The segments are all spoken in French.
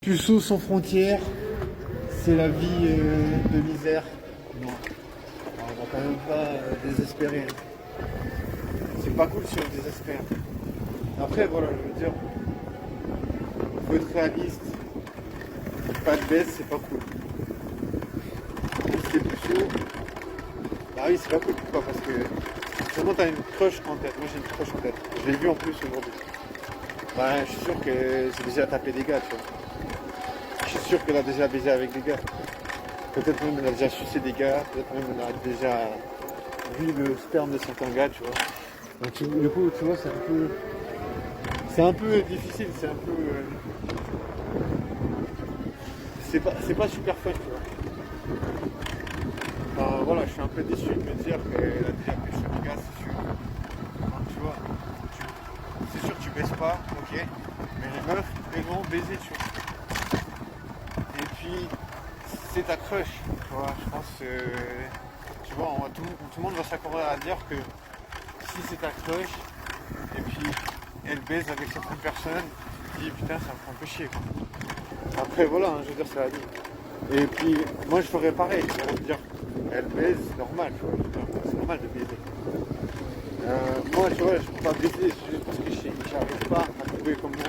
Puceau sans frontières, c'est la vie de misère. Non, on va quand même pas désespérer. C'est pas cool si on désespère. Après, voilà, je veux dire, faut être réaliste. Pas de baisse, c'est pas cool. Si c'est Puceau, bah oui, c'est pas cool. Pourquoi? Parce que sûrement t'as une crush en tête. Moi j'ai une crush en tête. Je l'ai vu en plus aujourd'hui. Bah, je suis sûr que j'ai déjà tapé des gars, tu vois. Je suis sûr qu'elle a déjà baisé avec des gars. Peut-être même elle a déjà sucé des gars. Peut-être même elle a déjà vu le sperme de certains gars, tu vois. Donc du coup, tu vois, c'est un peu difficile. C'est un peu, c'est pas super fun, tu vois. Enfin, voilà, je suis un peu déçu de me dire qu'elle a déjà pêché des gars, c'est sûr. Enfin, tu vois, c'est sûr que tu baisses pas, ok. Mais les meufs, elles vont baiser, tu vois. Et puis, c'est ta crush, tu vois. Je pense que, tu vois, tout le monde va s'accorder à dire que si c'est ta crush, et puis elle baise avec certaines personnes, tu dis putain, ça me fait un peu chier, quoi. Après, voilà, hein, je veux dire, c'est la vie. Et puis, moi, je ferais pareil, je veux dire, elle baise, c'est normal, tu vois. C'est normal de baiser. Moi, tu vois, je peux pas baiser, c'est juste parce que j'arrive pas à trouver comment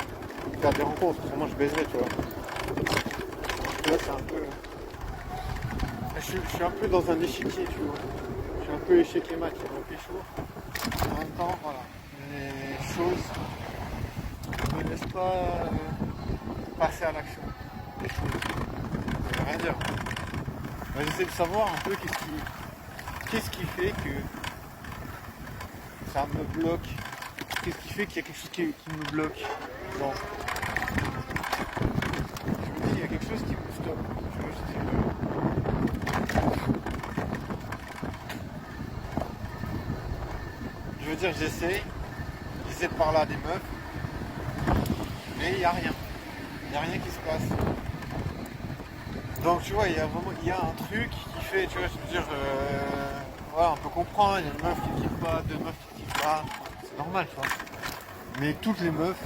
faire des rencontres. Comment je baiserais, tu vois. Là, c'est un peu. Je suis un peu dans un échiquier, tu vois. Je suis un peu échec et mat, tu vois, pécho. En même temps, voilà. Les choses ne me laissent pas passer à l'action. Les choses. Ça veut rien dire. Bah, j'essaie de savoir un peu qu'est-ce qui fait que ça me bloque. Qu'est-ce qui fait qu'il y a quelque chose qui me bloque. Non. Je me dis, il y a quelque chose qui me stoppe. Tu vois, je veux dire, j'essaie de par là des meufs, mais il n'y a rien. Il n'y a rien qui se passe. Donc tu vois, il y a un truc qui fait, tu vois, je veux dire, voilà, on peut comprendre, il y a une meuf qui kiffe pas, deux meufs qui kiffent pas, c'est normal, tu vois. Mais toutes les meufs,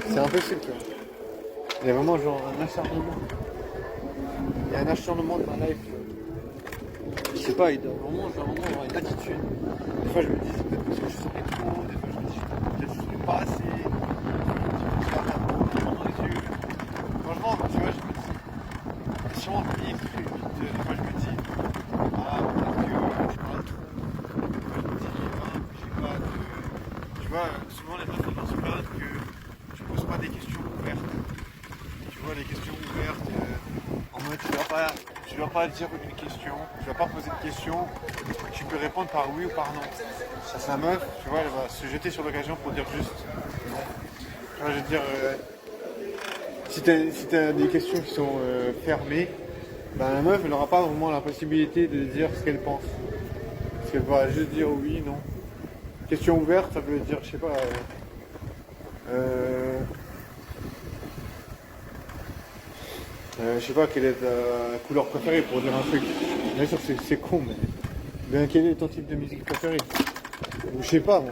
c'est impossible, tu vois. Il y a vraiment genre un acharnement. Il y a un acharnement de ma life, tu vois. Je sais pas, il doit vraiment avoir une attitude. Des fois je me dis, c'est peut-être parce que je souris trop, des fois je me dis, peut-être que je souris pas assez. Franchement, tu vois, je me dis, si on dit des fois je me dis, ah, peut-être que je parle trop. Des fois je me dis, ah, j'ai pas de. Tu vois, souvent les meufs vont se plaindre que je pose pas des questions ouvertes. Tu vois, les questions ouvertes, en mode tu dois pas dire une question, tu vas pas poser une question, tu peux répondre par oui ou par non. Ça, c'est la meuf, tu vois, elle va se jeter sur l'occasion pour dire juste non. Tu vois, je veux dire, si t'as des questions qui sont fermées, ben la meuf, elle n'aura pas vraiment la possibilité de dire ce qu'elle pense. Parce qu'elle va juste dire oui, non. Question ouverte, ça veut dire, je sais pas, je sais pas quelle est ta couleur préférée pour dire un truc. Bien sûr c'est con, mais bien quel est ton type de musique préférée? Ou je sais pas moi.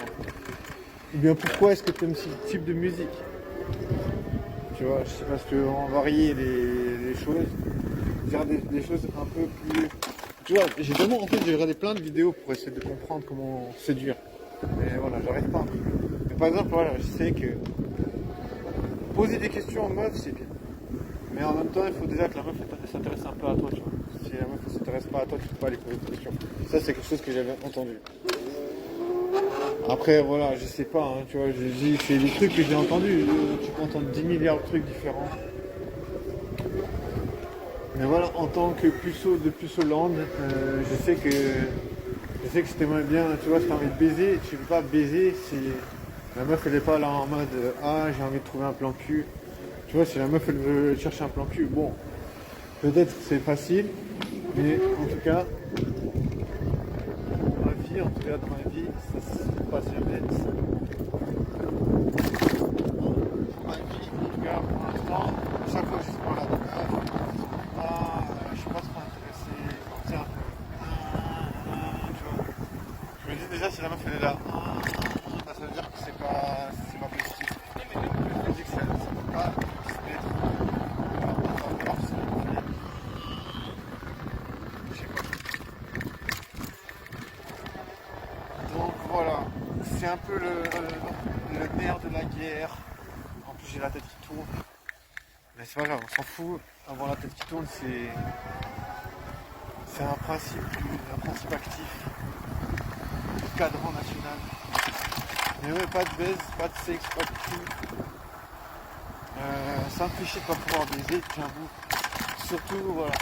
Ou bien pourquoi est-ce que tu aimes ce type de musique? Tu vois, je sais pas, parce qu'on varier les choses, dire des choses un peu plus. Tu vois, j'ai regardé plein de vidéos pour essayer de comprendre comment séduire. Mais voilà, j'arrive pas. Mais par exemple, voilà, je sais que poser des questions aux meufs, c'est bien. Mais en même temps, il faut déjà que la meuf s'intéresse un peu à toi, tu vois. Si la meuf ne s'intéresse pas à toi, tu peux pas aller poser de questions. Ça, c'est quelque chose que j'avais entendu. Après, voilà, je sais pas, hein, tu vois, c'est des trucs que j'ai entendus. Tu peux entendre 10 milliards de trucs différents. Mais voilà, en tant que puceau de Puceauland, je sais que si t'aimerais bien, tu vois, si t'as envie de baiser, tu peux pas baiser si la meuf elle est pas là en mode ah j'ai envie de trouver un plan cul. Tu vois, si la meuf elle veut chercher un plan cul, bon, peut-être c'est facile, mais en tout cas, dans ma vie, ça se passe jamais. Dans ma vie, en tout cas, pour l'instant, chaque fois que je suis dans la meuf, je suis pas trop intéressé, tiens, tu vois. Je me dis déjà si la meuf elle est là, ça veut dire que c'est pas positif. Je me dis que ça peut pas se mettre. un peu le nerf de la guerre. En plus j'ai la tête qui tourne. Mais c'est pas grave, on s'en fout. Avoir la tête qui tourne, c'est un principe actif du cadran national. Mais ouais, pas de baise, pas de sexe, pas de cul. Ça me fait chier de pas pouvoir baiser, j'avoue. Surtout, voilà.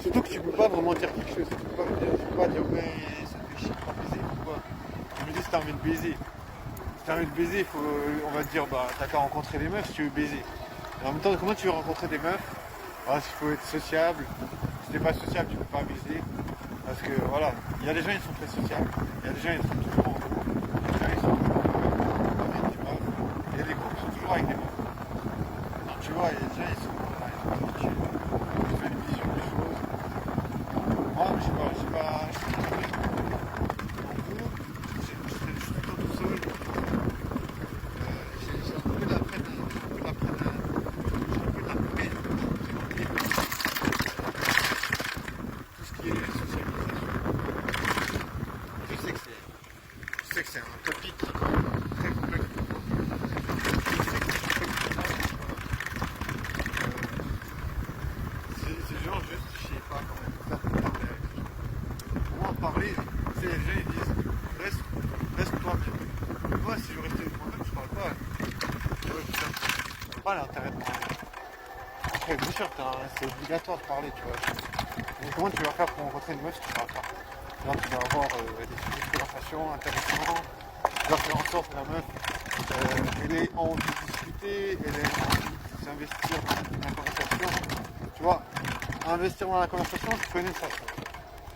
Surtout que tu peux pas vraiment dire quelque chose. Tu peux pas dire ouais, ça me fait chier de pas baiser, pourquoi. Je me dis si t'as envie de baiser. Si t'as envie de baiser, on va te dire bah t'as qu'à rencontrer des meufs si tu veux baiser. Et en même temps, comment tu veux rencontrer des meufs? Il faut être sociable. Si t'es pas sociable, tu peux pas baiser. Parce que voilà, il y a des gens ils sont très sociables. Il y a des gens ils sont toujours en groupe. Il y a des gens ils sont avec des meufs. Il y a des groupes qui sont toujours avec des meufs. Donc tu vois, il y a des gens ils sont habitués. Ils font une vision des choses. Moi, je sais pas. En gros, je suis tout le temps tout seul. J'ai un peu de la peine. Je sais que c'est un topic qui est quand même très complexe. C'est genre juste, je sais pas comment faire pour parler avec les gens. Pour moi, en parler, tu sais, les gens ils disent reste toi. Moi, si je restais avec moi-même, je parle pas. Ouais, putain, je vois pas l'intérêt de parler. Après, bien sûr, c'est obligatoire de parler, tu vois. Mais comment tu vas faire pour rencontrer une meuf si tu parles pas? Là, tu vas avoir des sujets de conversation intéressants. Tu vas faire en sorte que la meuf, elle ait envie de discuter, elle ait envie de s'investir dans la conversation. Tu vois, investir dans la conversation, je connais ça.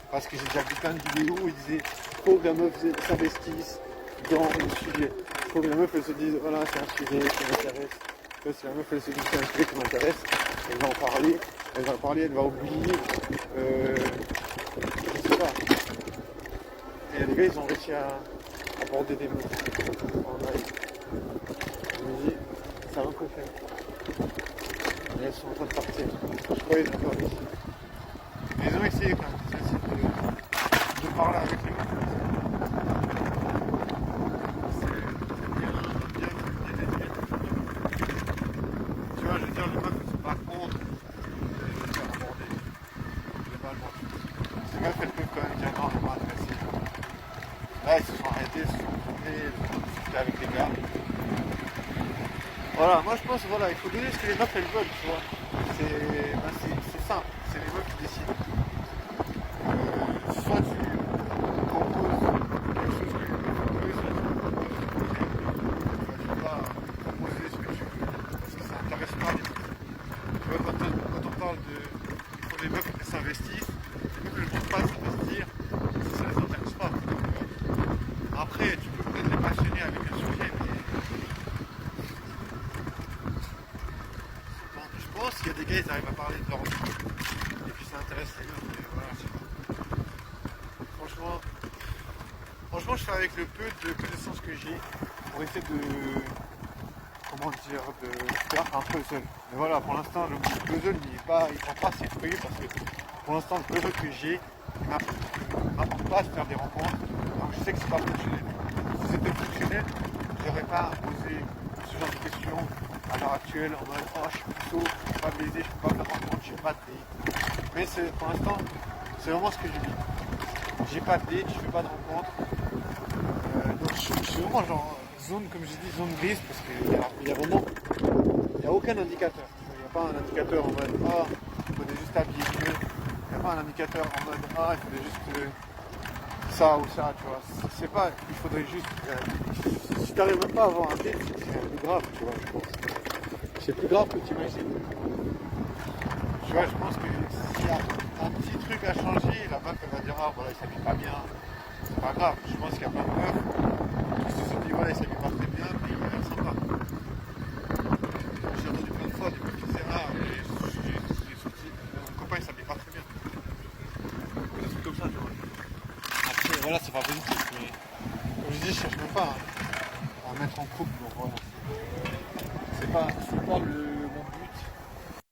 Parce que j'ai déjà vu plein de vidéos où ils disaient faut que la meuf s'investisse dans le sujet. Faut que la meuf elle se dise voilà, c'est un sujet qui m'intéresse. Si la meuf elle se dit c'est un sujet qui m'intéresse, elle va en parler, elle va oublier. Je sais pas. Et les gars ils ont réussi à aborder des mots en live. Je me dis, ça va quoi faire. Et elles sont en train de partir. Je crois qu'ils ont pas réussi. Mais ils ont essayé quand même. Ils ont essayé de parler avec les mecs. Tu vois, je veux dire, les meufs ne sont pas contre de faire aborder globalement. Ces meufs elles peuvent quand même dire non, je ne suis pas intéressé. Là, ils se sont arrêtés, ils se sont tournés, ils ont discuté avec les gars. Voilà, moi je pense, voilà, il faut donner ce que les meufs elles veulent, tu vois. C'est simple, c'est les meufs qui décident. Soit tu proposes quelque chose que les meufs veulent, soit tu vas pas proposer ce que tu veux, parce que ça n'intéresse pas les meufs. Tu vois, quand on parle de il faut que les meufs s'investissent, les meufs ne vont pas s'investir si ça ne les intéresse pas. Après, tu peux peut-être les passionner avec un sujet, mais je pense qu'il y a des gars, ils arrivent à parler de leur vie, et puis ça intéresse les meufs, mais voilà, je sais pas. Franchement, je fais avec le peu de connaissances que j'ai pour essayer de, comment dire, de faire un puzzle. Mais voilà, pour l'instant, le puzzle, il prend pas ses fruits parce que pour l'instant, le puzzle que j'ai, il m'apporte pas à se faire des rencontres. Donc je sais que c'est pas fonctionnel. Si c'était fonctionnel, j'aurais pas posé ce genre de questions à l'heure actuelle en mode oh je suis plutôt, je peux pas baiser, je peux pas me rendre compte, j'ai pas de date. Mais pour l'instant, c'est vraiment ce que je vis. J'ai pas de date, je fais pas de rencontre. Donc je suis vraiment genre zone, comme j'ai dit, zone grise parce qu'il y a vraiment, il n'y a aucun indicateur. Il n'y a pas un indicateur en mode ah, il faudrait juste habiller mieux. Il n'y a pas un indicateur en mode ah, il faudrait juste ça ou ça, tu vois. C'est pas, il faudrait juste. Si t'arrives même pas à avoir un date, c'est plus grave, tu vois, je pense. C'est plus grave que tu imagines. Tu vois, je pense que s'il y a un petit truc à changer, la meuf elle va dire ah voilà il s'habille pas bien. C'est pas grave, je pense qu'il y a plein de meufs qui se sont dit voilà il s'habille pas très bien, mais il a l'air sympa. J'ai entendu plein de fois des meufs qui disaient ah j'ai sorti, mon copain il s'habille pas très bien. Des trucs comme ça, tu vois. Après voilà c'est pas positif, mais comme je dis je cherche même pas à mettre en couple, donc voilà. C'est pas le